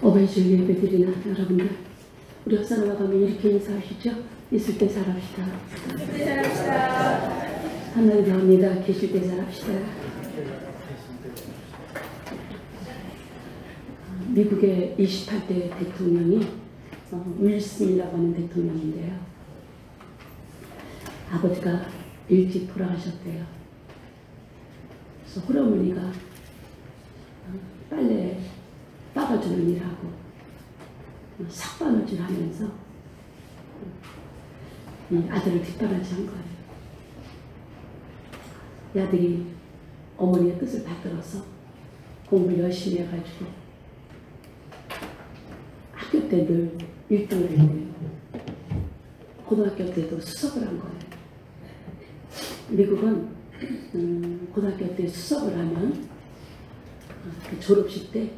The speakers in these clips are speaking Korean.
어버이주일 예배드리는 여러분들, 우리 옆사람과 가면 이렇게 인사하시죠? 있을 때 살합시다. 있을 때 살합시다. 하늘 배웁니다. 계실 때 살합시다. 미국의 28대 대통령이 윌슨이라고 하는 대통령인데요. 아버지가 일찍 돌아가셨대요. 그래서 홀어머니가 빨래 빠가주는 일하고 삭바느질 하면서 이 아들을 뒷바라지한 거예요. 이 아들이 어머니의 뜻을 받들어서 공부를 열심히 해가지고 학교 때 늘 1등을 했대요. 고등학교 때도 수석을 한 거예요. 미국은 고등학교 때 수석을 하면 졸업식 때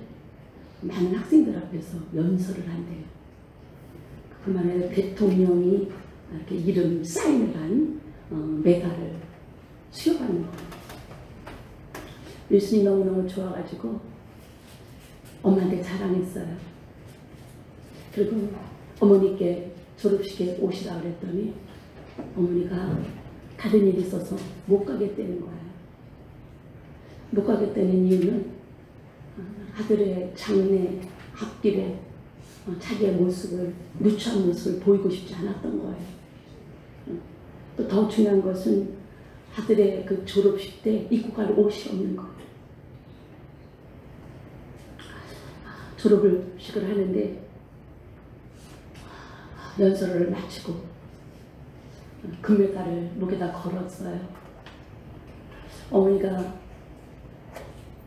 많은 학생들 앞에서 연설을 한대요. 그만해 대통령이 이렇게 이름 사인을 한 메달을 수여받는 거예요. 윌슨이 너무너무 좋아가지고 엄마한테 자랑했어요. 그리고 어머니께 졸업식에 오시라 그랬더니 어머니가 다른 일이 있어서 못 가겠다는 거예요. 못 가겠다는 이유는 아들의 장래 앞길에 자기의 모습을, 누추한 모습을 보이고 싶지 않았던 거예요. 또 더 중요한 것은 아들의 그 졸업식 때 입고 갈 옷이 없는 거예요. 졸업식을 하는데 연설을 마치고 금메달을 목에다 걸었어요. 어머니가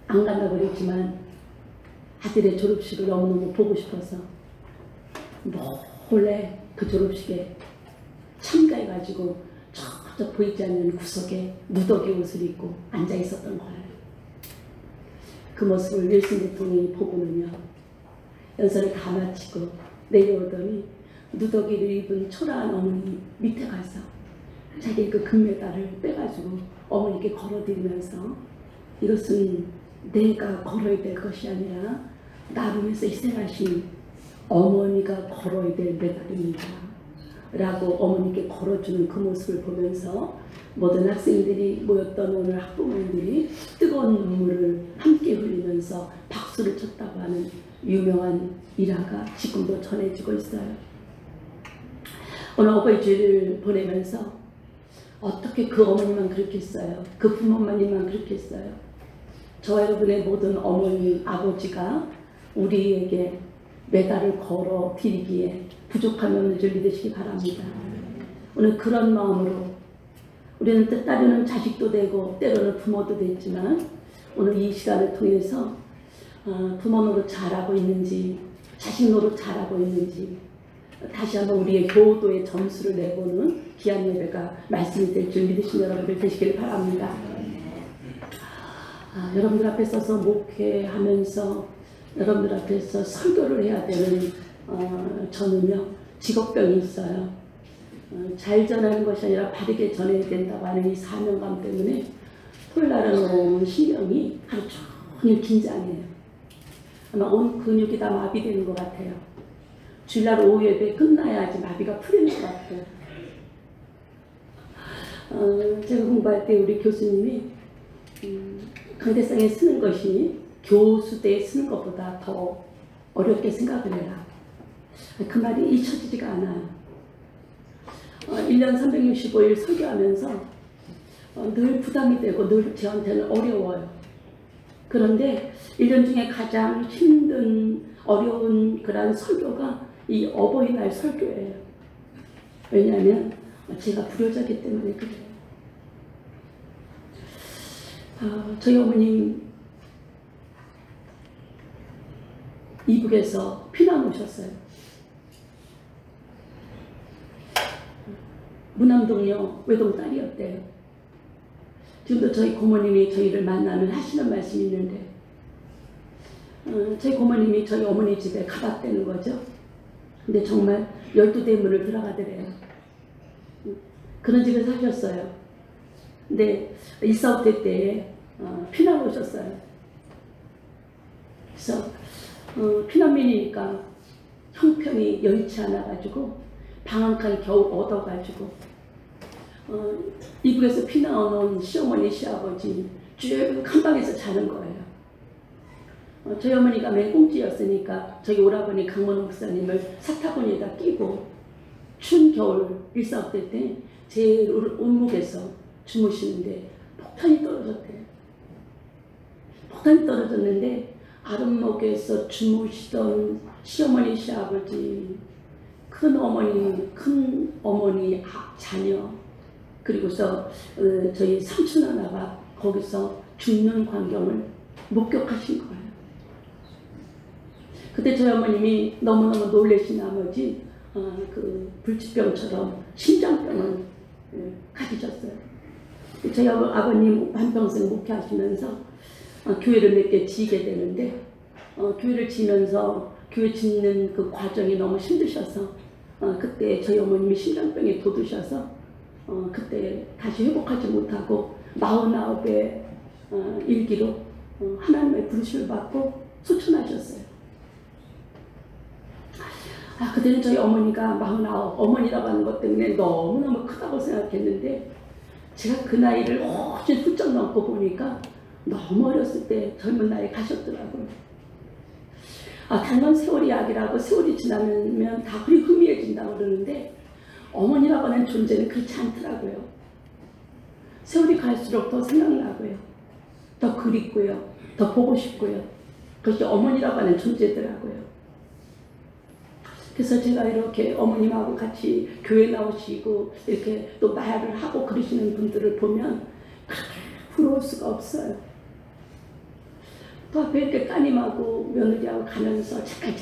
안 간다고 그랬지만 아들의 졸업식을 너무너무 보고 싶어서 몰래 그 졸업식에 참가해가지고 저 보이지 않는 구석에 무더기 옷을 입고 앉아 있었던 거예요. 그 모습을 윌슨 대통령이 보고는요, 연설을 다 마치고 내려오더니 누더기를 입은 초라한 어머니 밑에 가서 자기의 그 금메달을 빼가지고 어머니께 걸어드리면서 이것은 내가 걸어야 될 것이 아니라 나를 위해서 희생하신 어머니가 걸어야 될 메달입니다 라고 어머니께 걸어주는 그 모습을 보면서 모든 학생들이 모였던 오늘 학부모님들이 뜨거운 눈물을 함께 흘리면서 박수를 쳤다고 하는 유명한 일화가 지금도 전해지고 있어요. 오늘 어버이주일을 보내면서 어떻게 그 어머니만 그렇게 했어요? 그 부모님만 그렇게 했어요? 저와 여러분의 모든 어머니, 아버지가 우리에게 메달을 걸어 드리기에 부족함이 없는 줄 믿으시기 바랍니다. 오늘 그런 마음으로 우리는 뜻따르는 자식도 되고 때로는 부모도 됐지만 오늘 이 시간을 통해서 부모 노릇 잘하고 있는지 자식 노릇 잘하고 있는지 다시 한번 우리의 교도의 점수를 내보는 귀한 예배가 말씀이 될 줄 믿으신 여러분들 되시길 바랍니다. 여러분들 앞에 서서 목회하면서 여러분들 앞에서 설교를 해야 되는 저는요 직업병이 있어요. 잘 전하는 것이 아니라 바르게 전해야 된다고 하는 이 사명감 때문에 토요일 날은 너무 신경이 하루 종일 긴장해요. 아마 온 근육이 다 마비되는 것 같아요. 주일날 오후 예배 끝나야지 마비가 풀리는 것 같아요. 제가 공부할 때 우리 교수님이 강대상에 쓰는 것이 교수대에 쓰는 것보다 더 어렵게 생각을 해라. 그 말이 잊혀지지가 않아요. 1년 365일 설교하면서 늘 부담이 되고 늘 저한테는 어려워요. 그런데 1년 중에 가장 힘든 어려운 그런 설교가 이 어버이날 설교예요. 왜냐하면 제가 불효자이기 때문에 그래요. 저희 어머님 이북에서 피난 오셨어요. 문암동료 외동딸이었대요. 지금도 저희 고모님이 저희를 만나면 하시는 말씀이 있는데 저희 고모님이 저희 어머니 집에 가봤다는 거죠. 근데 정말 12대문을 들어가더래요. 그런 집에 사셨어요. 근데 일사후퇴 때에 피난 오셨어요. 그래서 피난민이니까 형편이 여의치 않아가지고 방 한 칸 겨우 얻어가지고 이북에서 피나온 시어머니 시아버지 쭉 한 방에서 자는 거예요. 저희 어머니가 맹꽁지였으니까 저희 오라버니 강문호 목사님을 사타구니에다 끼고 추운 겨울 일사업될 때 제 온목에서 주무시는데 폭탄이 떨어졌대요. 폭탄이 떨어졌는데 아랫목에서 주무시던 시어머니 시아버지 큰 어머니 자녀 그리고서 저희 삼촌 하나가 거기서 죽는 광경을 목격하신 거예요. 그때 저희 어머님이 너무너무 놀라신 나머지 그 불치병처럼 심장병을 가지셨어요. 저희 아버님 한평생 목회하시면서 교회를 몇 개 지게 되는데 교회를 지면서 교회 짓는 그 과정이 너무 힘드셔서 그때 저희 어머님이 심장병에 돋으셔서 그때 다시 회복하지 못하고 49의 일기로 하나님의 부르심을 받고 소천하셨어요. 그때는 저희 어머니가 49, 어머니라고 하는 것 때문에 너무너무 크다고 생각했는데 제가 그 나이를 훨씬 훌쩍 넘고 보니까 너무 어렸을 때 젊은 나이에 가셨더라고요. 단건 세월이 약이라고 세월이 지나면 다 그리 희미해진다고 그러는데 어머니라고 하는 존재는 그렇지 않더라고요. 세월이 갈수록 더 생각나고요. 더 그립고요. 더 보고 싶고요. 그것이 어머니라고 하는 존재더라고요. 그래서 제가 이렇게 어머님하고 같이 교회 나오시고 이렇게 또 말을 하고 그러시는 분들을 보면 그렇게 부러울 수가 없어요. 또 앞에 이렇게 따님하고 며느리하고 가면서 잠깐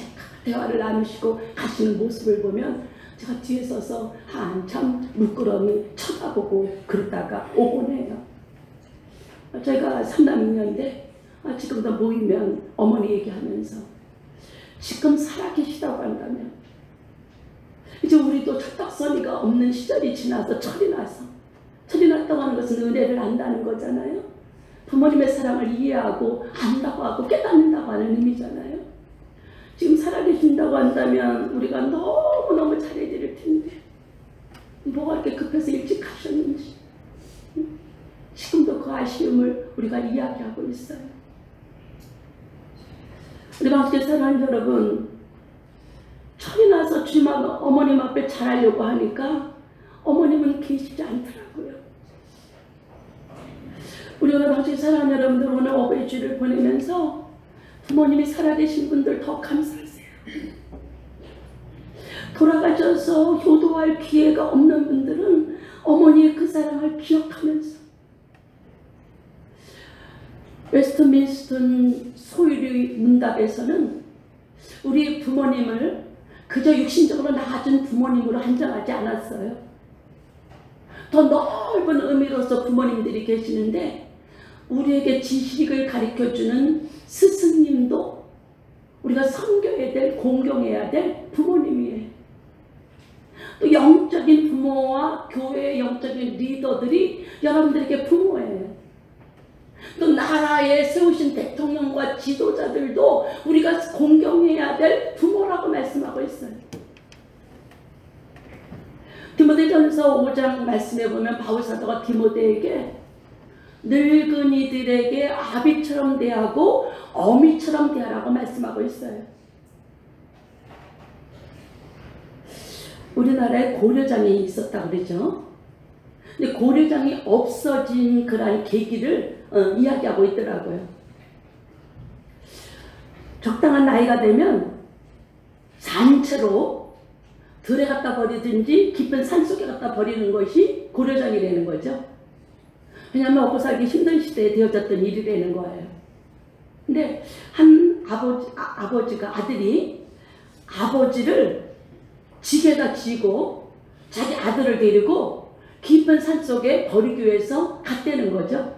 대화를 나누시고 가시는 모습을 보면 제가 뒤에 서서 한참 물끄러미 쳐다보고 그러다가 오곤 해요. 저희가 3남매인데 지금도 모이면 어머니 얘기하면서 지금 살아계시다고 한다면 이제 우리도 철딱서니가 없는 시절이 지나서 철이 났다고 하는 것은 은혜를 안다는 거잖아요. 부모님의 사랑을 이해하고 안다고 하고 깨닫는다고 하는 의미잖아요. 지금 살아계신다고 한다면 우리가 너무너무 잘해드릴 텐데 뭐가 이렇게 급해서 일찍 가셨는지 지금도 그 아쉬움을 우리가 이야기하고 있어요. 우리 방식에 사랑하는 여러분, 철이 나서 주님 어머님 앞에 잘하려고 하니까 어머님은 계시지 않더라고요. 우리 오늘 방식에 사랑하는 여러분들, 오늘 어버이 주일을 보내면서 부모님이 살아계신 분들 더 감사하세요. 돌아가셔서 효도할 기회가 없는 분들은 어머니의 그 사랑을 기억하면서 웨스트민스턴 소유리 문답에서는 우리 부모님을 그저 육신적으로 나아진 부모님으로 한정하지 않았어요. 더 넓은 의미로서 부모님들이 계시는데 우리에게 지식을 가르쳐주는 스승님도 우리가 섬겨야 될, 공경해야 될 부모님이에요. 또 영적인 부모와 교회의 영적인 리더들이 여러분들에게 부모예요. 또 나라에 세우신 대통령과 지도자들도 우리가 공경해야 될 부모라고 말씀하고 있어요. 디모데전서 5장 말씀해 보면 바울 사도가 디모데에게 늙은이들에게 아비처럼 대하고 어미처럼 대하라고 말씀하고 있어요. 우리나라에 고려장이 있었다고 그러죠. 근데 고려장이 없어진 그런 계기를 이야기하고 있더라고요. 적당한 나이가 되면 산채로 들에 갖다 버리든지 깊은 산속에 갖다 버리는 것이 고려장이 되는 거죠. 왜냐하면 먹고 살기 힘든 시대에 되어졌던 일이라는 거예요. 근데 한 아들이 아버지를 지게다 지고 자기 아들을 데리고 깊은 산속에 버리기 위해서 갔다는 거죠.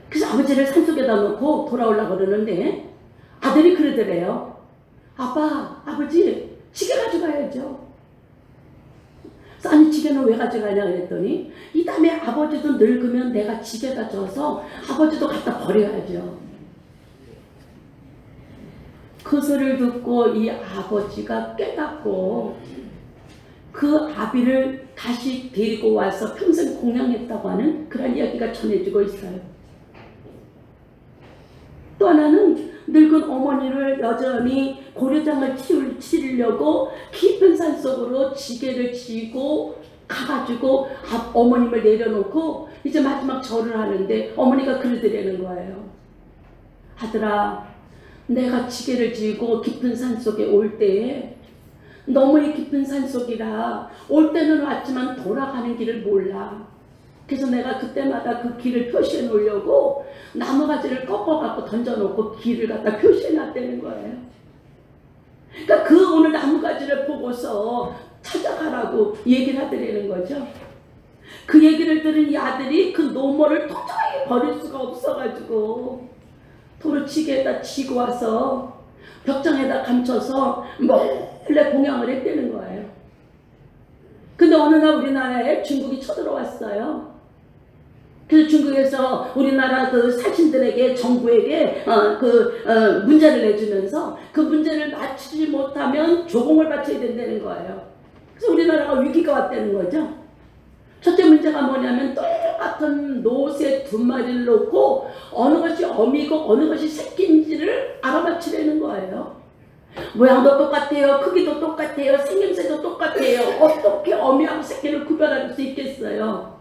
그래서 아버지를 산속에다 놓고 돌아오려고 그러는데 아들이 그러더래요. 아빠, 아버지, 지게 가져가야죠. 그래서 아니, 지게는 왜 가져가냐 그랬더니 이 다음에 아버지도 늙으면 내가 지게가 져서 아버지도 갖다 버려야죠. 그 소리를 듣고 이 아버지가 깨닫고 그 아비를 다시 데리고 와서 평생 공양했다고 하는 그런 이야기가 전해지고 있어요. 또 하나는 늙은 어머니를 여전히 고려장을 치르려고 깊은 산속으로 지게를 지고 가가지고 어머님을 내려놓고 이제 마지막 절을 하는데 어머니가 그러더라는 거예요. 아들아, 내가 지게를 지고 깊은 산속에 올 때에 너무 깊은 산속이라 올 때는 왔지만 돌아가는 길을 몰라. 그래서 내가 그때마다 그 길을 표시해 놓으려고 나무가지를 꺾어갖고 던져놓고 길을 갖다 표시해 놨다는 거예요. 그러니까 그 오늘 나무가지를 보고서 찾아가라고 얘기를 하더라는 거죠. 그 얘기를 들은 이 아들이 그 노모를 도저히 버릴 수가 없어가지고 도로치기에다 지고 와서 벽장에다 감춰서 몰래 공양을 했다는 거예요. 근데 어느 날 우리나라에 중국이 쳐들어왔어요. 그래서 중국에서 우리나라 그 사신들에게 정부에게 문제를 내주면서 그 문제를 맞추지 못하면 조공을 바쳐야 된다는 거예요. 그래서 우리나라가 위기가 왔다는 거죠. 첫째 문제가 뭐냐면 똑같은 노새 두 마리를 놓고 어느 것이 어미고 어느 것이 새끼인지를 알아맞히려는 거예요. 모양도 똑같아요. 크기도 똑같아요. 생김새도 똑같아요. 어떻게 어미하고 새끼를 구별할 수 있겠어요.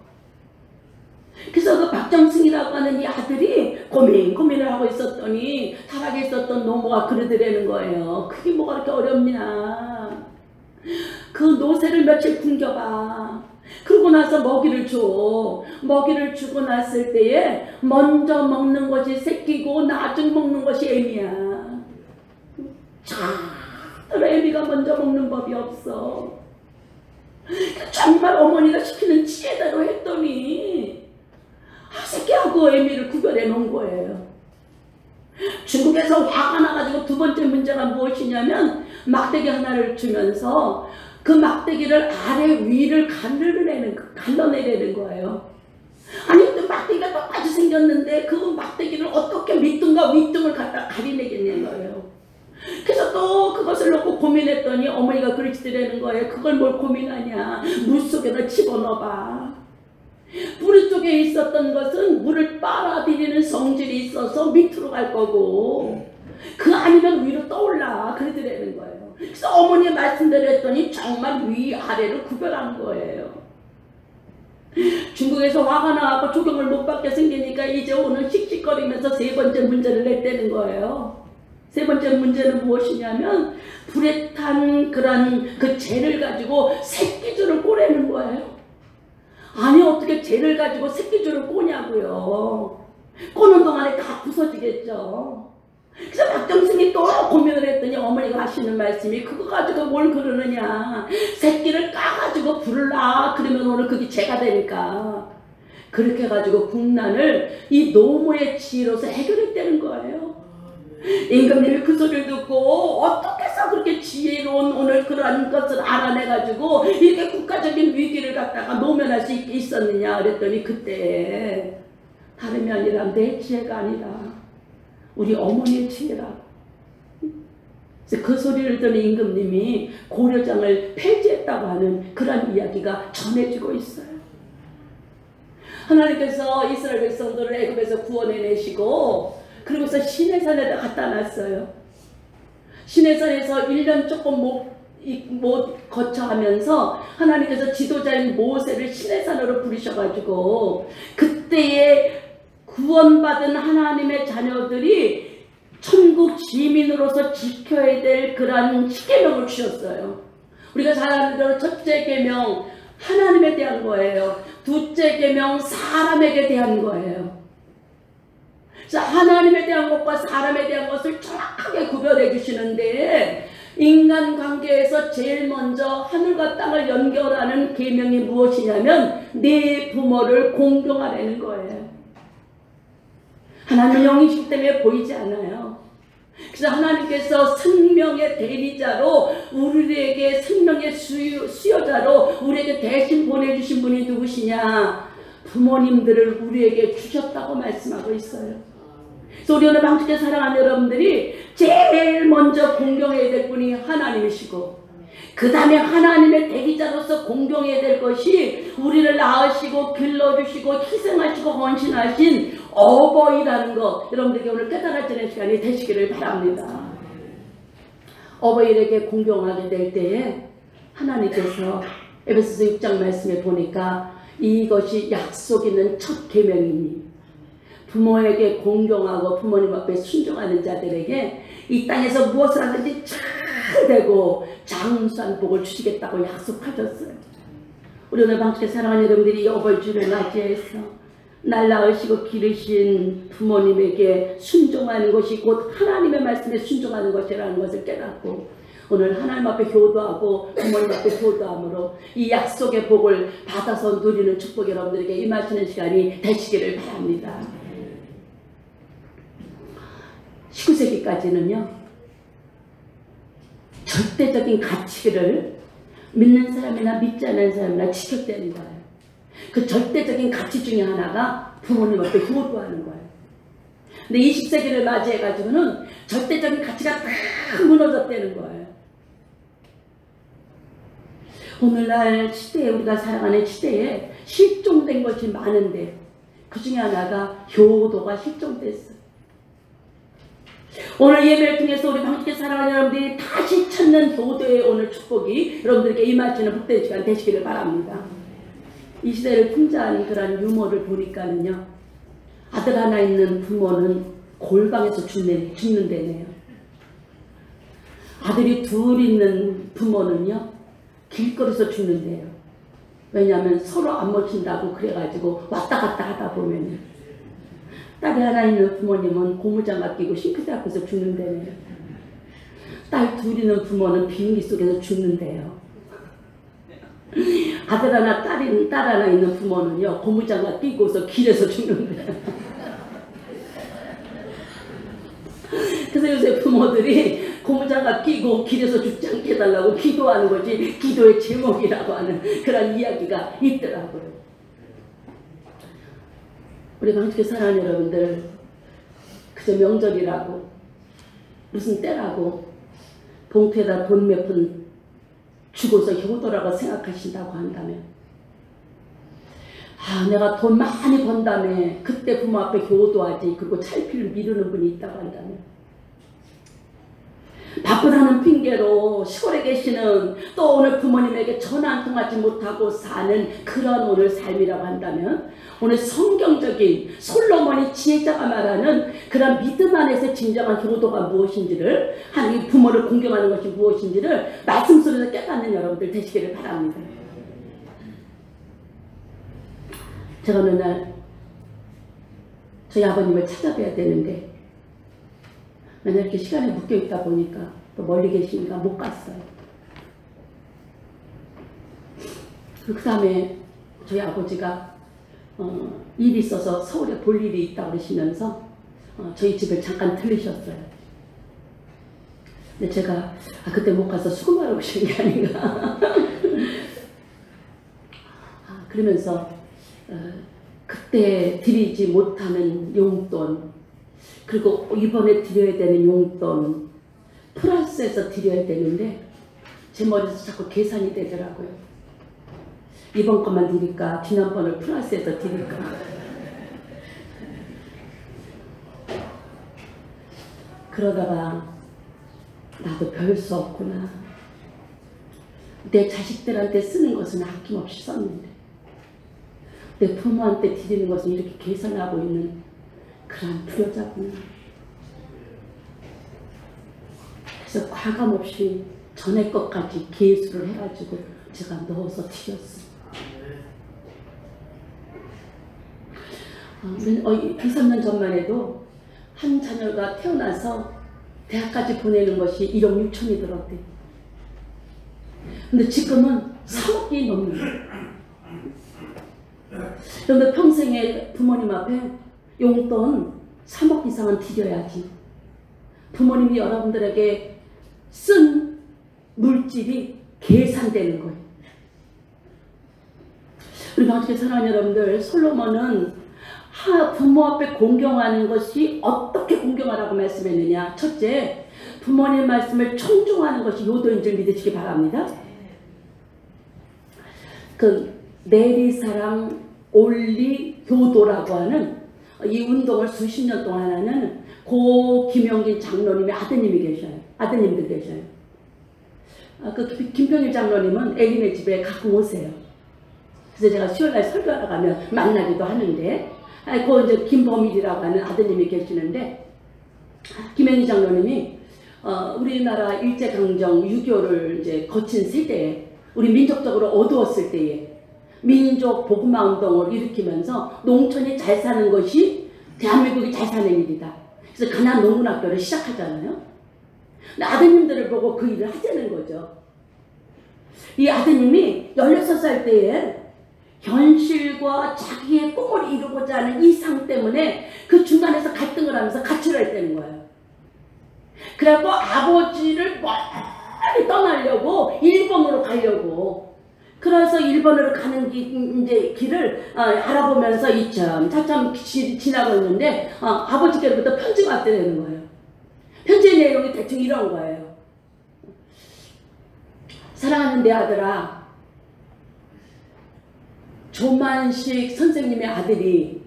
그래서 그 박정승이라고 하는 이 아들이 고민을 하고 있었더니 타락에 있었던 노모가 그러더라는 거예요. 그게 뭐가 그렇게 어렵냐. 그 노새를 며칠 굶겨봐. 그러고 나서 먹이를 줘. 먹이를 주고 났을 때에 먼저 먹는 것이 새끼고 나중 먹는 것이 애미야. 자, 애미가 먼저 먹는 법이 없어. 정말 어머니가 시키는 지혜대로 했더니 새끼하고 애미를 구별해 놓은 거예요. 중국에서 화가 나가지고 두 번째 문제가 무엇이냐면 막대기 하나를 주면서 그 막대기를 아래 위를 갈라내려는 거예요. 아니 그 막대기가 똑같이 생겼는데 그 막대기를 어떻게 밑둥과 윗둥을 갖다 가리내겠냐는 거예요. 그래서 또 그것을 놓고 고민했더니 어머니가 그러시더라는 거예요. 그걸 뭘 고민하냐. 물속에다 집어넣어봐. 뿌리 쪽에 있었던 것은 물을 빨아들이는 성질이 있어서 밑으로 갈 거고 그 아니면 위로 떠올라 그러더라는 거예요. 그래서 어머니의 말씀대로 했더니 정말 위아래를 구별한 거예요. 중국에서 화가 나고 조경을 못 받게 생기니까 이제 오늘 씩씩거리면서 세 번째 문제를 냈다는 거예요. 세 번째 문제는 무엇이냐면 불에 탄 그런 그 재를 가지고 새끼줄을 꼬라는 거예요. 아니 어떻게 재를 가지고 새끼줄을 꼬냐고요. 꼬는 동안에 다 부서지겠죠. 그래서 박정승이 또 고민을 했더니 어머니가 하시는 말씀이 그거 가지고 뭘 그러느냐. 새끼를 까가지고 불을 놔. 그러면 오늘 그게 재가 되니까. 그렇게 해가지고 국난을 이 노모의 지혜로서 해결했다는 거예요. 임금님이 그 소리를 듣고 어떻게 해서 그렇게 지혜로운 오늘 그런 것을 알아내가지고 이렇게 국가적인 위기를 갖다가 노면할 수 있었느냐 그랬더니 그때 다름이 아니라 내 지혜가 아니라 우리 어머니의 지혜라고. 그 소리를 듣는 임금님이 고려장을 폐지했다고 하는 그런 이야기가 전해지고 있어요. 하나님께서 이스라엘 백성들을 애굽에서 구원해내시고 그리고서 시내산에다 갖다 놨어요. 시내산에서 1년 조금 못 거쳐하면서 하나님께서 지도자인 모세를 시내산으로 부르셔가지고 그때에 구원받은 하나님의 자녀들이 천국 시민으로서 지켜야 될 그런 십계명을 주셨어요. 우리가 잘 아는 대로 첫째 계명 하나님에 대한 거예요. 둘째 계명 사람에게 대한 거예요. 그래서 하나님에 대한 것과 사람에 대한 것을 정확하게 구별해 주시는데 인간관계에서 제일 먼저 하늘과 땅을 연결하는 계명이 무엇이냐면 네 부모를 공경하라는 거예요. 하나님은 영이시기 때문에 보이지 않아요. 그래서 하나님께서 생명의 대리자로 우리에게 생명의 수여자로 우리에게 대신 보내주신 분이 누구시냐? 부모님들을 우리에게 주셨다고 말씀하고 있어요. 그래서 우리 오늘 방주께 사랑하는 여러분들이 제일 먼저 공경해야 될 분이 하나님이시고, 그 다음에 하나님의 대기자로서 공경해야 될 것이 우리를 낳으시고 길러주시고 희생하시고 헌신하신 어버이라는 거, 여러분들에게 오늘 깨달아지는 시간이 되시기를 바랍니다. 어버이에게 공경하게 될 때에 하나님께서 에베소서 6장 말씀에 보니까 이것이 약속 있는 첫 계명이니 부모에게 공경하고 부모님 앞에 순종하는 자들에게 이 땅에서 무엇을 하든지 잘 되고 장수한 복을 주시겠다고 약속하셨어요. 우리 오늘 방주에 사랑하는 여러분들이 이 어버이주를 맞이해서 날 낳으시고 기르신 부모님에게 순종하는 것이 곧 하나님의 말씀에 순종하는 것이라는 것을 깨닫고 오늘 하나님 앞에 효도하고 부모님 앞에 효도함으로 이 약속의 복을 받아서 누리는 축복이 여러분들에게 임하시는 시간이 되시기를 바랍니다. 19세기까지는요 절대적인 가치를 믿는 사람이나 믿지 않는 사람이나 지켰다는 거예요. 그 절대적인 가치 중에 하나가 부모님 앞에 효도하는 거예요. 근데 20세기를 맞이해가지고는 절대적인 가치가 다 무너졌다는 거예요. 오늘날 시대에, 우리가 살아가는 시대에 실종된 것이 많은데 그 중에 하나가 효도가 실종됐어요. 오늘 예배를 통해서 우리 방주께 사랑하는 여러분들이 다시 찾는 효도의 오늘 축복이 여러분들에게 임하시는 복된 시간 되시기를 바랍니다. 이 시대를 풍자한 그런 유머를 보니까는요, 아들 하나 있는 부모는 골방에서 죽는다네요. 아들이 둘 있는 부모는요 길거리에서 죽는데요. 왜냐하면 서로 안 모신다고 그래가지고 왔다 갔다 하다 보면요, 딸이 하나 있는 부모님은 고무장갑 끼고 싱크대 앞에서 죽는다네요. 딸 둘 있는 부모는 비행기 속에서 죽는데요. 아들 하나, 딸 하나 있는 부모는요 고무장갑 끼고서 길에서 죽는데요. 그래서 요새 부모들이 고무장갑 끼고 길에서 죽지 않게 해달라고 기도하는 것이 기도의 제목이라고 하는 그런 이야기가 있더라고요. 우리 방주께 사랑하는 여러분들, 그저 명절이라고 무슨 때라고 봉투에다 돈 몇 푼 주고서 효도라고 생각하신다고 한다면, 내가 돈 많이 번다며 그때 부모 앞에 효도하지, 그리고 찰피를 미루는 분이 있다고 한다면, 바쁘다는 핑계로 시골에 계시는 또 오늘 부모님에게 전화 한 통 하지 못하고 사는 그런 오늘 삶이라고 한다면, 오늘 성경적인 솔로몬이 지혜자가 말하는 그런 믿음 안에서 진정한 효도가 무엇인지를, 하나님 부모를 공경하는 것이 무엇인지를 말씀 속에서 깨닫는 여러분들 되시기를 바랍니다. 제가 어느 날 저희 아버님을 찾아뵈야 되는데 맨날 이렇게 시간에 묶여있다 보니까 또 멀리 계시니까 못 갔어요. 그 다음에 저희 아버지가 일이 있어서 서울에 볼 일이 있다고 그러시면서 저희 집을 잠깐 들르셨어요. 근데 제가 그때 못 가서 수고하러 오신 게 아닌가 그러면서 그때 드리지 못하는 용돈, 그리고 이번에 드려야 되는 용돈 플러스해서 드려야 되는데 제 머리에서 자꾸 계산이 되더라고요. 이번 것만 드릴까 지난번을 플러스해서 드릴까. 그러다가 나도 별 수 없구나. 내 자식들한테 쓰는 것은 아낌없이 썼는데 내 부모한테 드리는 것은 이렇게 계산하고 있는 그런 불효자구나. 그래서 과감없이 전에 것까지 계수를 해가지고 제가 넣어서 드렸어요. 2-3년 전만 해도 한 자녀가 태어나서 대학까지 보내는 것이 1억 6천이 들었대. 근데 지금은 3억이 넘는 거예요. 그런데 평생에 부모님 앞에 용돈 3억 이상은 드려야지 부모님이 여러분들에게 쓴 물질이 계산되는 거예요. 우리 방주에 사랑하는 여러분들, 솔로몬은 부모 앞에 공경하는 것이 어떻게 공경하라고 말씀했느냐. 첫째, 부모님 말씀을 청중하는 것이 요도인 줄 믿으시기 바랍니다. 그 내리사랑 올리 교도라고 하는 이 운동을 수십 년 동안 하는 고 김영진 장로님의 아드님이 계셔요. 아드님들 계셔요. 그 김병일 장로님은 애기네 집에 가끔 오세요. 그래서 제가 수요일날 설교하러 가면 만나기도 하는데, 그 이제 김범일이라고 하는 아드님이 계시는데, 김영진 장로님이 우리나라 일제강점 6.25를 이제 거친 세대에, 우리 민족적으로 어두웠을 때에 민족 복음화 운동을 일으키면서 농촌이 잘 사는 것이 대한민국이 잘 사는 일이다. 그래서 가난 농군학교를 시작하잖아요. 근데 아드님들을 보고 그 일을 하자는 거죠. 이 아드님이 16살 때에 현실과 자기의 꿈을 이루고자 하는 이상 때문에 그 중간에서 갈등을 하면서 가출했다는 거예요. 그래갖고 아버지를 멀리 떠나려고 일본으로 가려고, 그래서 일본으로 가는 길을 알아보면서 이참 차참 지나고 있는데 아버지께로부터 편지가 왔다는 거예요. 편지의 내용이 대충 이런 거예요. 사랑하는 내 아들아, 조만식 선생님의 아들이,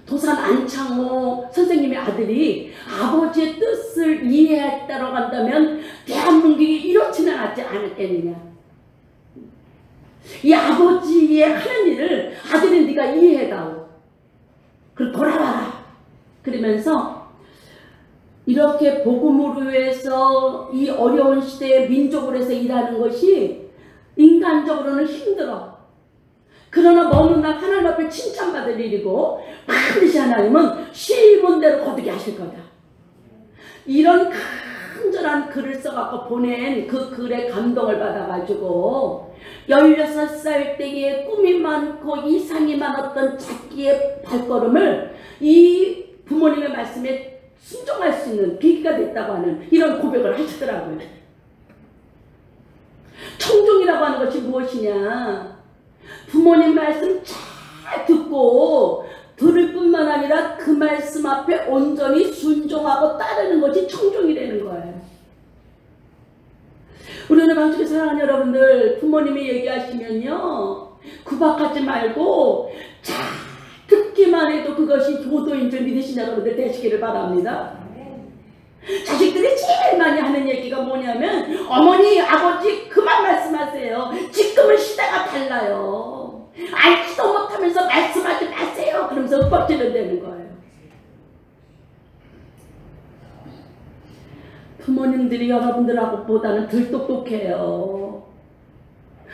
도산 안창호 선생님의 아들이 아버지의 뜻을 이해했다고 한다면 대한민국이 이렇지는 않지 않았겠느냐. 이 아버지의 하는 일을 아들이 네가 이해해다오. 그리고 돌아와라. 그러면서 이렇게 복음으로 해서 이 어려운 시대에 민족으로 해서 일하는 것이 인간적으로는 힘들어. 그러나 어느 날 하나님 앞에 칭찬받을 일이고 반드시 하나님은 심은 대로 거두게 하실 거다. 이런 간절한 글을 써갖고 보낸 그 글에 감동을 받아가지고 16살 때에 꿈이 많고 이상이 많았던 자기의 발걸음을 이 부모님의 말씀에 순종할 수 있는 계기가 됐다고 하는 이런 고백을 하시더라고요. 청중이라고 하는 것이 무엇이냐. 부모님 말씀 잘 듣고 들을 뿐만 아니라 그 말씀 앞에 온전히 순종하고 따르는 것이 청중이라는 거예요. 우리는 방식에 사랑하는 여러분들, 부모님이 얘기하시면요 구박하지 말고 잘 듣기만 해도 그것이 교도인 줄 믿으시는 여러분들 되시기를 바랍니다. 자식들이 제일 많이 하는 얘기가 뭐냐면, 어머니 아버지 그만 말씀하세요. 지금은 시대가 달라요. 알지도 못하면서 말씀하지 마세요. 그러면서 윽박지를 내는 거예요. 부모님들이 여러분들하고보다는 덜 똑똑해요.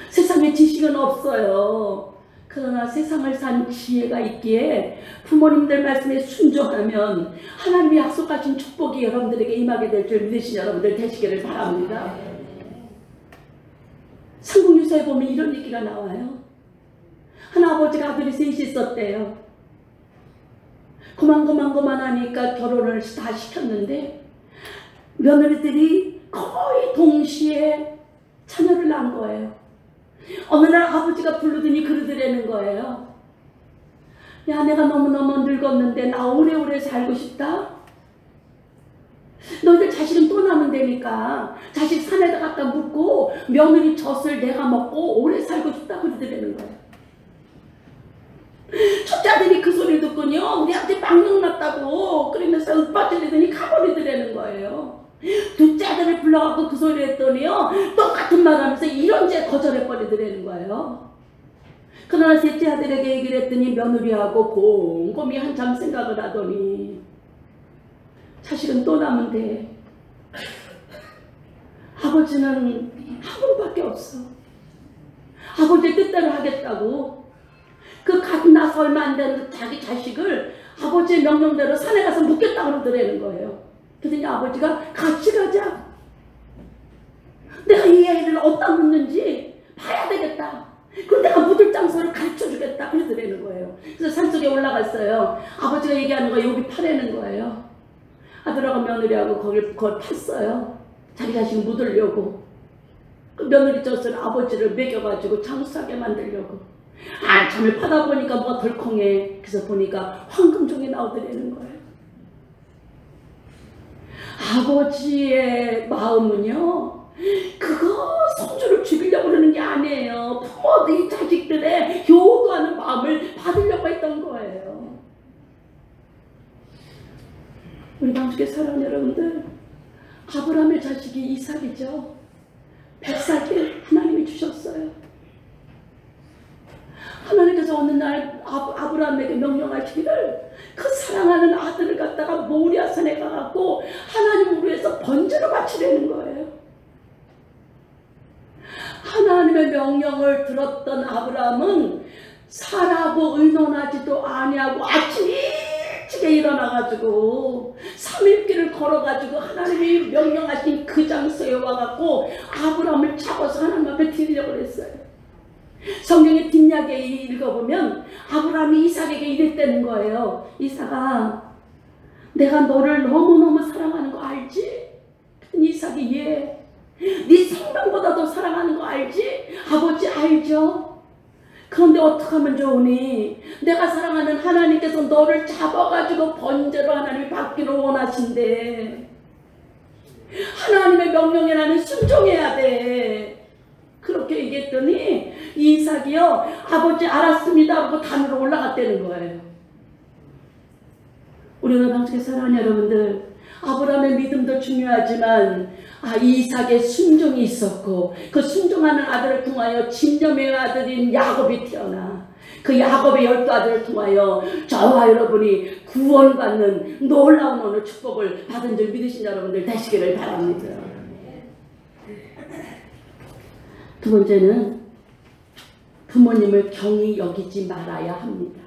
세상에 지식은 없어요. 그러나 세상을 산 지혜가 있기에 부모님들 말씀에 순종하면 하나님이 약속하신 축복이 여러분들에게 임하게 될 줄 믿으신 여러분들 되시기를 바랍니다. 삼국유사에 보면 이런 얘기가 나와요. 한 아버지가 아들이 셋이 있었대요. 그만하니까 결혼을 다 시켰는데 며느리들이 거의 동시에 자녀를 낳은 거예요. 어느 날 아버지가 부르더니 그러더라는 거예요. 야, 내가 너무너무 늙었는데 나 오래오래 살고 싶다. 너희들 자식은 또 남은다니까 자식 산에다 갖다 묻고 며느리 젖을 내가 먹고 오래 살고 싶다 그러더라는 거예요. 첫째 아들이 그 소리를 듣고요 우리한테 망령 났다고 그러면서 윽박질리더니 가버리더라는 거예요. 둘째 아들을 불러갖고 그 소리 했더니요 똑같은 말 하면서 이런 죄 거절해버리더라는 거예요. 그러나 셋째 아들에게 얘기를 했더니 며느리하고 곰곰이 한참 생각을 하더니 자식은 또 남은 데 아버지는 한 분밖에 없어. 아버지의 뜻대로 하겠다고 그 갓 나서 얼마 안 된 자기 자식을 아버지의 명령대로 산에 가서 묻겠다고 그러더라는 거예요. 그랬더니 아버지가 같이 가자. 내가 이 아이를 어디다 묻는지 봐야 되겠다. 그럼 내가 묻을 장소를 가르쳐 주겠다. 그러더라는 거예요. 그래서 산속에 올라갔어요. 아버지가 얘기하는 거 여기 파라는 거예요. 아들하고 며느리하고 그걸 팠어요. 자기 자식 묻으려고. 그 며느리 젖을 아버지를 먹여가지고 장수하게 만들려고. 잠을 파다 보니까 뭐가 덜컹해. 그래서 보니까 황금종이 나오더라는 거예요. 아버지의 마음은요, 그거 손주를 죽이려고 그러는 게 아니에요. 부모들이 자식들의 효도하는 마음을 받으려고 했던 거예요. 우리 방송에 사랑하는 여러분들, 아브라함의 자식이 이삭이죠. 100살 때 하나님이 주셨어요. 하나님께서 어느 날 아브라함에게 명령하시기를 그 사랑하는 아들을 갖다가 모리아산에 가갖고 하나님을 위해서 번제로 바치려는 거예요. 하나님의 명령을 들었던 아브라함은 사라고 의논하지도 아니하고 아침 일찍에 일어나가지고 3일길을 걸어가지고 하나님이 명령하신 그 장소에 와갖고 아브라함을 잡아서 하나님 앞에 드리려고 했어요. 성경의 뒷이야기에 읽어보면 아브라함이 이삭에게 이랬다는 거예요. 이삭아, 내가 너를 너무너무 사랑하는 거 알지? 이삭이 예. 네 생명보다 더 사랑하는 거 알지? 아버지 알죠? 그런데 어떻게 하면 좋으니? 내가 사랑하는 하나님께서 너를 잡아가지고 번제로 하나님이 받기를 원하신대. 하나님의 명령에 나는 순종해야 돼. 그렇게 얘기했더니 이삭이요, 아버지 알았습니다 하고 단으로 올라갔다는 거예요. 우리가 방송에 사랑하는 여러분들, 아브라함의 믿음도 중요하지만 이삭의 순종이 있었고 그 순종하는 아들을 통하여 진점의 아들인 야곱이 태어나 그 야곱의 12아들을 통하여 저와 여러분이 구원받는 놀라운 오늘 축복을 받은 줄 믿으신 여러분들 되시기를 바랍니다. 두 번째는 부모님을 경히 여기지 말아야 합니다.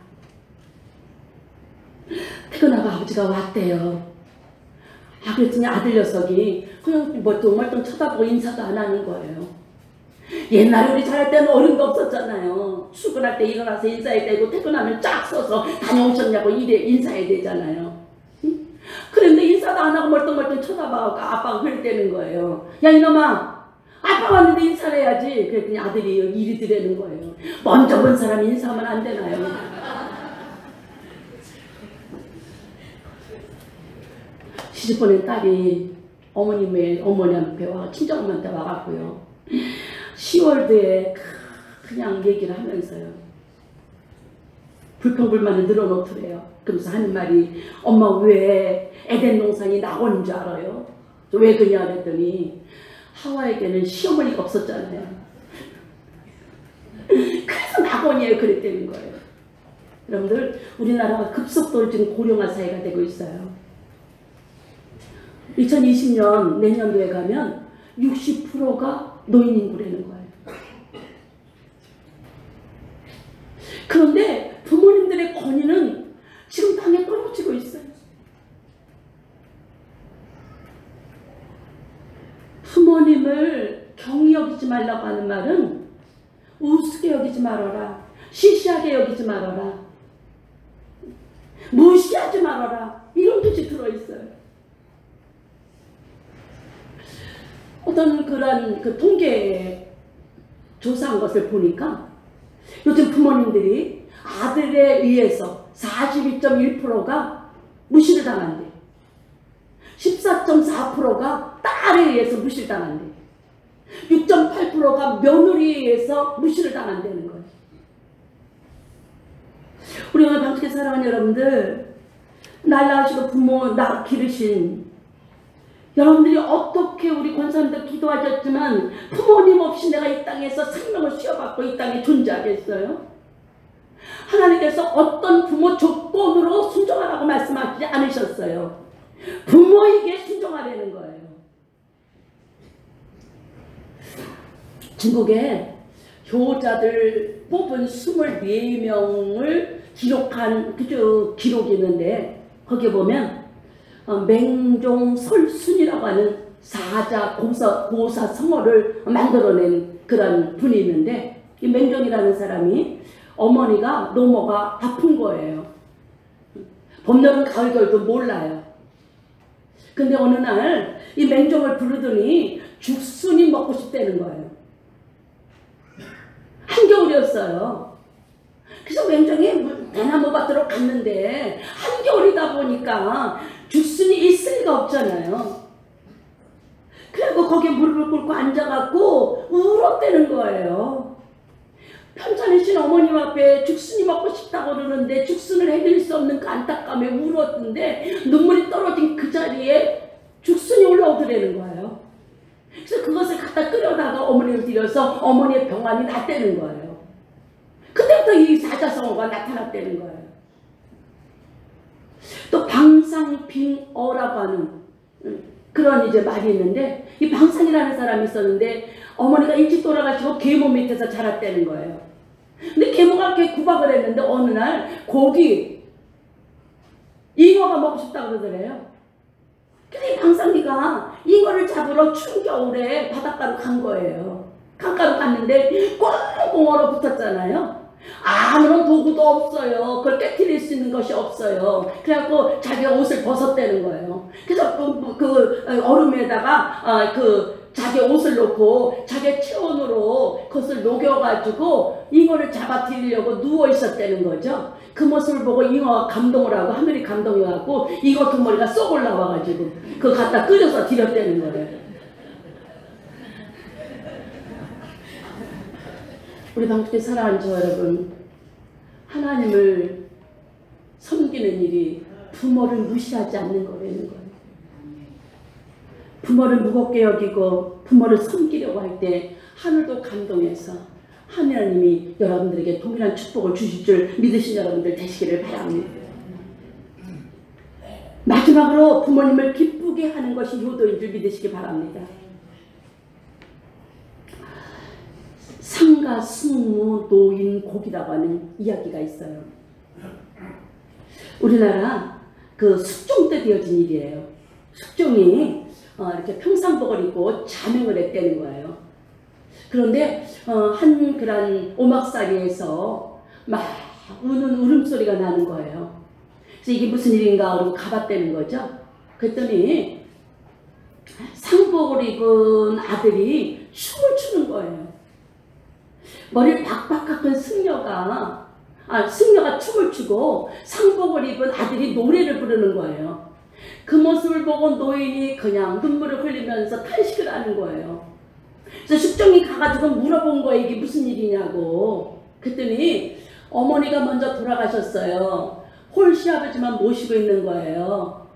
태어나고 아버지가 왔대요. 그랬더니 아들 녀석이 그냥 멀뚱멀뚱 쳐다보고 인사도 안 하는 거예요. 옛날에 우리 자랄 때는 어른도 없었잖아요. 출근할 때 일어나서 인사해야 되고 퇴근하면 쫙 서서 다녀오셨냐고 인사해야 되잖아요. 응? 그런데 인사도 안 하고 멀뚱멀뚱 쳐다봐서 아빠가 그랬다는 거예요. 야 이놈아, 아빠 왔는데 인사를 해야지. 그랬더니 아들이 이리 들이는 거예요. 먼저 본 사람이 인사하면 안 되나요? 시집보낸 딸이 어머니한테 와 친정엄마한테 와갖고요. 10월도에 그냥 얘기를 하면서요. 불평불만을 늘어놓더래요. 그러면서 하는 말이 엄마 왜 에덴 동산이 낙원인 줄 알아요? 왜 그러냐 그랬더니 하와에게는 시어머니가 없었잖아요. 그래서 낙원이에요 그랬다는 거예요. 여러분들 우리나라가 급속도로 지금 고령화 사회가 되고 있어요. 2020년 내년도에 가면 60%가 노인인구라는 거예요. 그런데 부모님들의 권위는 지금 땅에 떨어지고 있어요. 부모님을 경히 여기지 말라고 하는 말은 우습게 여기지 말아라, 시시하게 여기지 말아라, 무시하지 말아라, 이런 뜻이 들어있어요. 어떤 그런 통계 조사한 것을 보니까 요즘 부모님들이 아들에 의해서 42.1%가 무시를 당한대. 14.4%가 딸에 의해서 무시를 당한대. 6.8%가 며느리에 의해서 무시를 당한다는 거예요. 우리 오늘 방송에 사랑하는 여러분들, 날 낳으시고 부모 기르신 여러분들이 어떻게 우리 권사님들 기도하셨지만 부모님 없이 내가 이 땅에서 생명을 쉬어받고 이 땅에 존재하겠어요? 하나님께서 어떤 부모 조건으로 순종하라고 말씀하시지 않으셨어요. 부모에게 순종하라는 거예요. 중국에 효자들 뽑은 24명을 기록한 기록이 있는데 거기에 보면 맹종설순이라고 하는 사자 고사 성어를 만들어낸 그런 분이 있는데 이 맹종이라는 사람이 어머니가 노모가 아픈 거예요. 봄, 여름, 가을, 겨울도 몰라요. 근데 어느 날 이 맹종을 부르더니 죽순이 먹고 싶다는 거예요. 한겨울이었어요. 그래서 굉장히 대나무 밭으로 갔는데 한겨울이다 보니까 죽순이 있을 리가 없잖아요. 그리고 거기에 무릎을 꿇고 앉아갖고 울었대는 거예요. 편찮으신 어머님 앞에 죽순이 먹고 싶다고 그러는데 죽순을 해드릴 수 없는 그 안타까움에 울었는데 눈물이 떨어진 그 자리에 죽순이 올라오더라는 거예요. 그래서 그것을 갖다 끓여다가 어머니를 드려서 어머니의 병환이 났다는 거예요. 그때부터 이 사자성어가 나타났다는 거예요. 또 방상빙어라고 하는 그런 이제 말이 있는데, 이 방상이라는 사람이 있었는데 어머니가 일찍 돌아가시고 계모 밑에서 자랐다는 거예요. 근데 계모가 이렇게 구박을 했는데 어느 날 고기 잉어가 먹고 싶다고 그러더래요. 근데 이 방상이가 잉어를 잡으러 추운 겨울에 바닷가로 간 거예요. 강가로 갔는데 꽁꽁 얼어붙었잖아요. 아무런 도구도 없어요. 그걸 깨트릴 수 있는 것이 없어요. 그래갖고 자기가 옷을 벗었다는 거예요. 그래서 그 얼음에다가 자기 옷을 놓고 자기 체온으로 그것을 녹여가지고 잉어를 잡아들이려고 누워 있었다는 거죠. 그 모습을 보고 잉어가 감동을 하고 하늘이 감동해갖고 잉어 두 머리가 쏙 올라와가지고 그거 갖다 끓여서 드렸다는 거예요. 우리 방주께 사랑하는 저 여러분, 하나님을 섬기는 일이 부모를 무시하지 않는 거라는 거예요. 부모를 무겁게 여기고 부모를 섬기려고 할 때 하늘도 감동해서 하나님이 여러분들에게 동일한 축복을 주실 줄 믿으신 여러분들 되시기를 바랍니다. 마지막으로 부모님을 기쁘게 하는 것이 효도인 줄 믿으시기 바랍니다. 상가 승무 노인 곡이라고 하는 이야기가 있어요. 우리나라 그 숙종 때 되어진 일이에요. 숙종이 이렇게 평상복을 입고 자명을 했다는 거예요. 그런데 한 그런 오막살이에서 막 우는 울음소리가 나는 거예요. 그래서 이게 무슨 일인가 하고 가봤다는 거죠. 그랬더니 상복을 입은 아들이 춤을 추는 거예요. 머리를 박박 깎은 승려가 춤을 추고 상복을 입은 아들이 노래를 부르는 거예요. 그 모습을 보고 노인이 그냥 눈물을 흘리면서 탄식을 하는 거예요. 그래서 숙종이 가가지고 물어본 거예요. 이게 무슨 일이냐고. 그랬더니 어머니가 먼저 돌아가셨어요. 홀씨 아버지만 모시고 있는 거예요.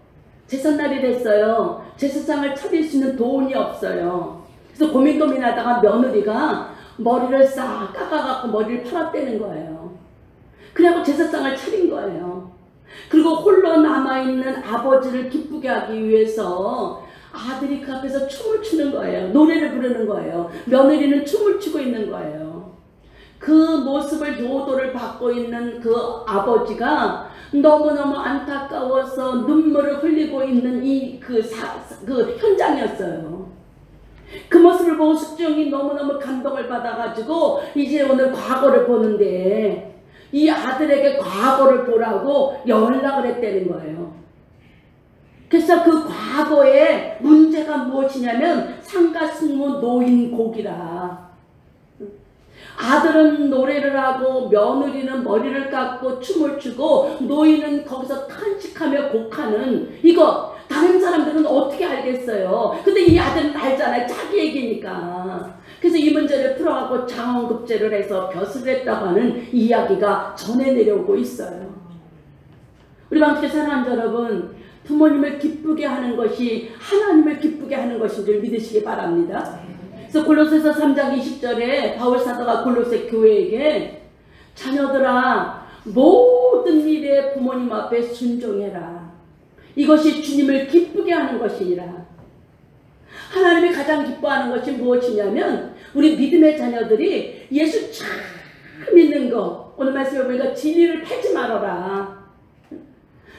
제삿날이 됐어요. 제사상을 차릴 수 있는 돈이 없어요. 그래서 고민하다가 며느리가 머리를 싹 깎아갖고 머리를 팔았다는 거예요. 그래갖고 제사상을 차린 거예요. 그리고 홀로 남아있는 아버지를 기쁘게 하기 위해서 아들이 그 앞에서 춤을 추는 거예요. 노래를 부르는 거예요. 며느리는 춤을 추고 있는 거예요. 그 모습을 효도를 받고 있는 그 아버지가 너무너무 안타까워서 눈물을 흘리고 있는 그 현장이었어요. 그 모습을 보고 숙종이 너무너무 감동을 받아가지고 이제 오늘 과거를 보는데 이 아들에게 과거를 보라고 연락을 했다는 거예요. 그래서 그 과거의 문제가 무엇이냐면 상가승무 노인곡이라. 아들은 노래를 하고 며느리는 머리를 깎고 춤을 추고 노인은 거기서 탄식하며 곡하는 이거 다른 사람들은 어떻게 알겠어요? 근데 이 아들은 알잖아요. 자기 얘기니까. 그래서 이 문제를 풀어가고 장원급제를 해서 벼슬을 했다고 하는 이야기가 전해 내려오고 있어요. 우리 방주께 사랑하는 여러분, 부모님을 기쁘게 하는 것이 하나님을 기쁘게 하는 것인 줄 믿으시기 바랍니다. 그래서 골로새서 3장 20절에 바울 사도가 골로새 교회에게 자녀들아 모든 일에 부모님 앞에 순종해라. 이것이 주님을 기쁘게 하는 것이니라. 하나님이 가장 기뻐하는 것이 무엇이냐면 우리 믿음의 자녀들이 예수 참 믿는 거. 오늘 말씀에 보니까 진리를 팔지 말아라.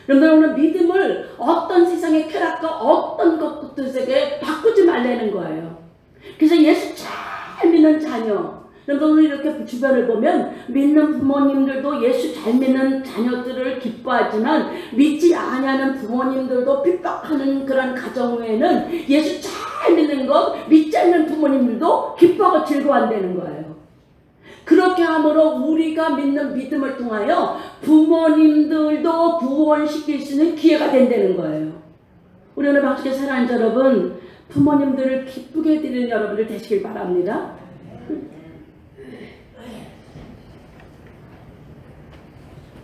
여러분 오늘 믿음을 어떤 세상의 쾌락과 어떤 것들에게 바꾸지 말라는 거예요. 그래서 예수 잘 믿는 자녀. 여러분 오늘 이렇게 주변을 보면 믿는 부모님들도 예수 잘 믿는 자녀들을 기뻐하지만 믿지 아니하는 부모님들도 핍박하는 그런 가정에는 예수 잘 믿는 것 믿지 않는 부모님들도 기뻐하고 즐거워한다는 거예요. 그렇게 함으로 우리가 믿는 믿음을 통하여 부모님들도 구원시킬 수 있는 기회가 된다는 거예요. 우리 오늘 박수께 사랑하는 여러분, 부모님들을 기쁘게 해드리는 여러분들 되시길 바랍니다.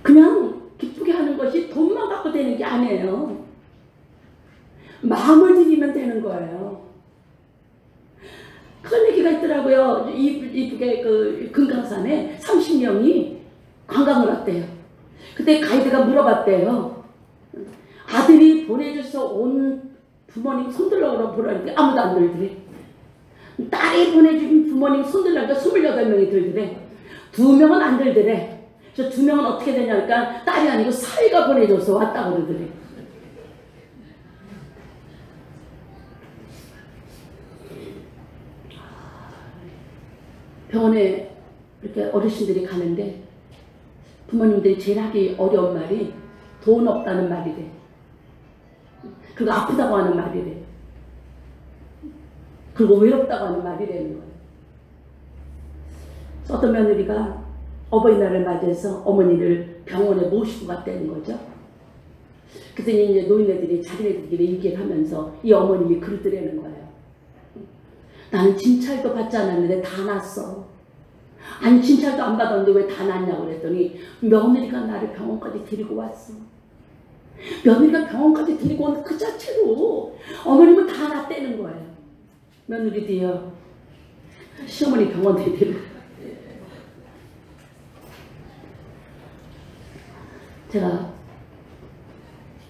그냥 기쁘게 하는 것이 돈만 갖고 되는 게 아니에요. 마음을 드리면 되는 거예요. 그런 얘기가 있더라고요. 이쁘게 그 금강산에 30명이 관광을 왔대요. 그때 가이드가 물어봤대요. 아들이 보내줘서 온 부모님 손들라고 보라는데 아무도 안 들더래. 딸이 보내준 부모님 손들라니까 28명이 들더래. 2명은 안 들더래. 저 2명은 어떻게 되냐니까 딸이 아니고 사위가 보내줘서 왔다고 그러더래. 병원에 이렇게 어르신들이 가는데 부모님들이 제일 하기 어려운 말이 돈 없다는 말이래. 그리고 아프다고 하는 말이래. 그리고 외롭다고 하는 말이라는 거예요. 어떤 며느리가 어버이날을 맞이해서 어머니를 병원에 모시고 갔다는 거죠. 그랬더니 이제 노인네들이 자기네들끼리 얘기를 하면서 이 어머님이 그러더라는 거예요. 나는 진찰도 받지 않았는데 다 났어. 아니 진찰도 안 받았는데 왜 다 났냐고 그랬더니 며느리가 나를 병원까지 데리고 왔어. 며느리가 병원까지 데리고 온 그 자체로 어머님은 다 났다는 거예요. 며느리도요. 시어머니 병원에 데리고. 제가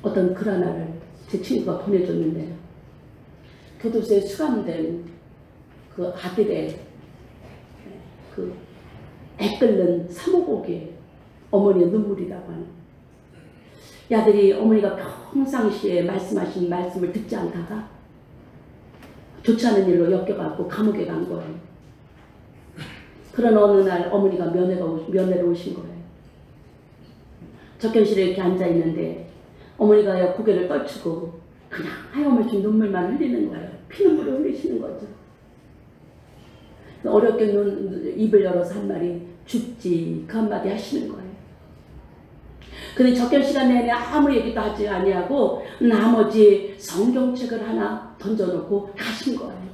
어떤 글 하나를 제 친구가 보내줬는데요. 교도소에 수감된 그 아들의 그 애끓는 사모곡이 어머니의 눈물이라고 하는. 이 아들이 어머니가 평상시에 말씀하신 말씀을 듣지 않다가 좋지 않은 일로 엮여갖고 감옥에 간 거예요. 그런 어느 날 어머니가 면회로 오신 거예요. 접견실에 이렇게 앉아있는데 어머니가 고개를 떨치고 그냥 하염없이 눈물만 흘리는 거예요. 피눈물을 흘리시는 거죠. 어렵게 입을 열어서 한 말이 죽지 그 한마디 하시는 거예요. 근데 접견 시간 내내 아무 얘기도 하지 아니하고 나머지 성경책을 하나 던져놓고 가신 거예요.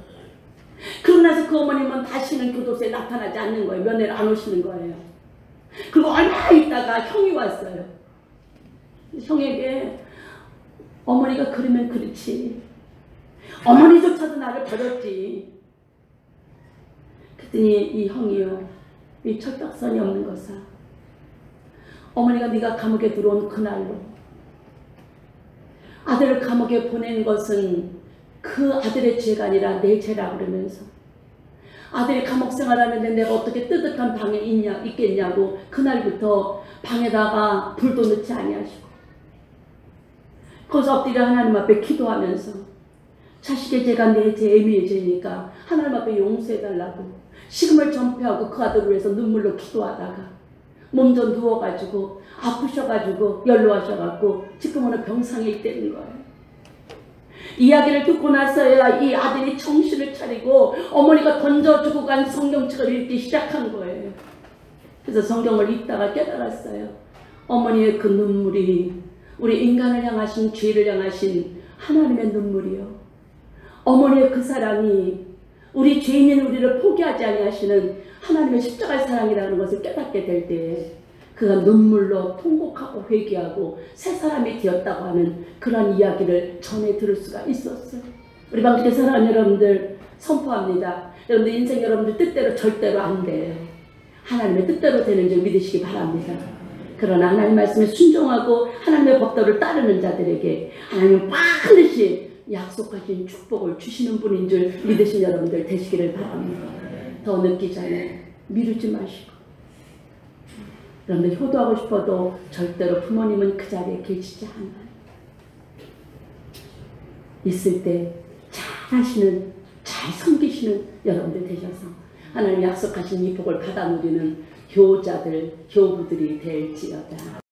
그러고 나서 그 어머님은 다시는 교도소에 나타나지 않는 거예요. 면회를 안 오시는 거예요. 그리고 얼마 있다가 형이 왔어요. 형에게 어머니가 그러면 그렇지. 어머니조차도 나를 버렸지. 그랬더니 이 형이요. 이 철딱선이 없는 거사. 어머니가 네가 감옥에 들어온 그날로 아들을 감옥에 보낸 것은 그 아들의 죄가 아니라 내 죄라고 그러면서 아들이 감옥 생활하는데 내가 어떻게 뜨뜻한 방에 있겠냐고 그날부터 방에다가 불도 넣지 아니하시고 거기서 엎드려 하나님 앞에 기도하면서 자식의 죄가 내 죄, 애미의 죄니까 하나님 앞에 용서해달라고 식음을 전폐하고 그 아들을 위해서 눈물로 기도하다가 몸좀 누워가지고 아프셔가지고 연로하셔가지고 지금은 병상에 있다는 거예요. 이야기를 듣고 나서야 이 아들이 정신을 차리고 어머니가 던져주고 간 성경책을 읽기 시작한 거예요. 그래서 성경을 읽다가 깨달았어요. 어머니의 그 눈물이 우리 인간을 향하신 죄를 향하신 하나님의 눈물이요. 어머니의 그 사랑이 우리 죄인인 우리를 포기하지 아니하시는 하나님의 십자가의 사랑이라는 것을 깨닫게 될 때 그가 눈물로 통곡하고 회개하고 새 사람이 되었다고 하는 그런 이야기를 전해 들을 수가 있었어요. 우리 방주께 사랑하는 여러분들 선포합니다. 여러분들 인생 여러분들 뜻대로 절대로 안 돼요. 하나님의 뜻대로 되는 줄 믿으시기 바랍니다. 그러나 하나님 말씀에 순종하고 하나님의 법도를 따르는 자들에게 하나님은 반드시 약속하신 축복을 주시는 분인 줄 믿으신 여러분들 되시기를 바랍니다. 더 늦기 전에 미루지 마시고 여러분들 효도하고 싶어도 절대로 부모님은 그 자리에 계시지 않아요. 있을 때 잘 하시는 잘 섬기시는 여러분들 되셔서 하나님 약속하신 이 복을 받아 누리는 효자들 효부들이 될지어다.